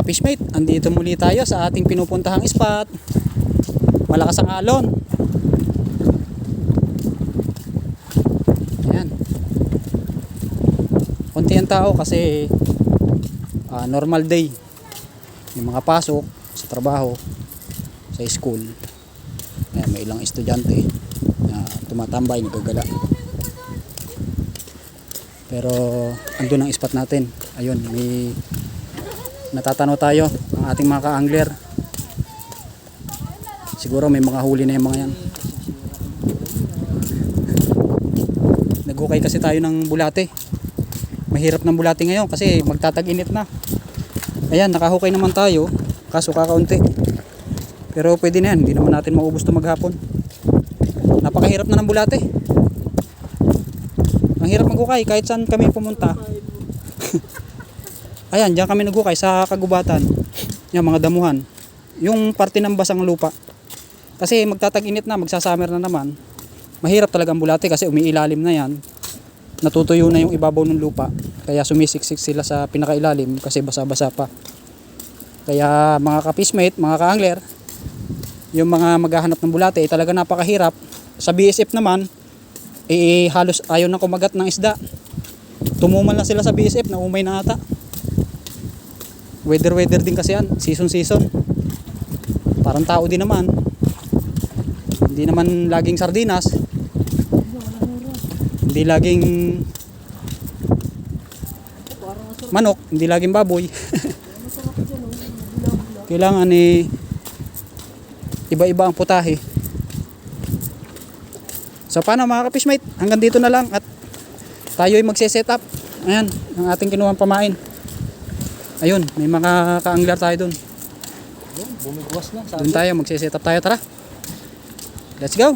Mga fishmate, andito muli tayo sa ating pinupuntahang spot. Malakas ang alon. Ayan. Konti ang tao kasi normal day. Yung mga pasok sa trabaho, sa school. Ayan, may ilang estudyante na tumatambay, nagagala. Pero andun ang spot natin. Ayun, may natatanaw tayo ang ating mga ka-angler. Siguro may mga huli na yung mga yan. Naghukay kasi tayo ng bulate. Mahirap ng bulate ngayon kasi magtatag-init na. Ayan, nakahukay naman tayo, kaso kakaunti. Pero pwede na yan, hindi naman natin maubos ito maghapon. Napakahirap na ng bulate. Ang hirap maghukay kahit saan kami pumunta. Ayan, diyan kami naghukay sa kagubatan. Yan, mga damuhan. Yung parte ng basang lupa. Kasi magtatag-init na, magsasummer na naman. Mahirap talaga ang bulate kasi umiilalim na yan. Natutuyo na yung ibabaw ng lupa. Kaya sumisiksik sila sa pinakailalim kasi basa-basa pa. Kaya mga ka-fishmate, mga ka-angler, yung mga maghahanap ng bulate ay talaga napakahirap. Sa BSF naman, halos ayaw na kumagat ng isda. Tumumal na sila sa BSF, naumay na ata. Weather din kasi yan, season. Parang tao din naman. Hindi naman laging sardinas. Hindi laging manok, hindi laging baboy. Kailangan iba-iba ang putahe. So paano mga ka-fishmate? Hanggang dito na lang at tayo ay magse-set up. Ayan, ang ating kinuhang pamain. Ayun, may mga ka-angler tayo dun. Bumigwas na. Doon tayo, magse-set up tayo. Tara. Let's go.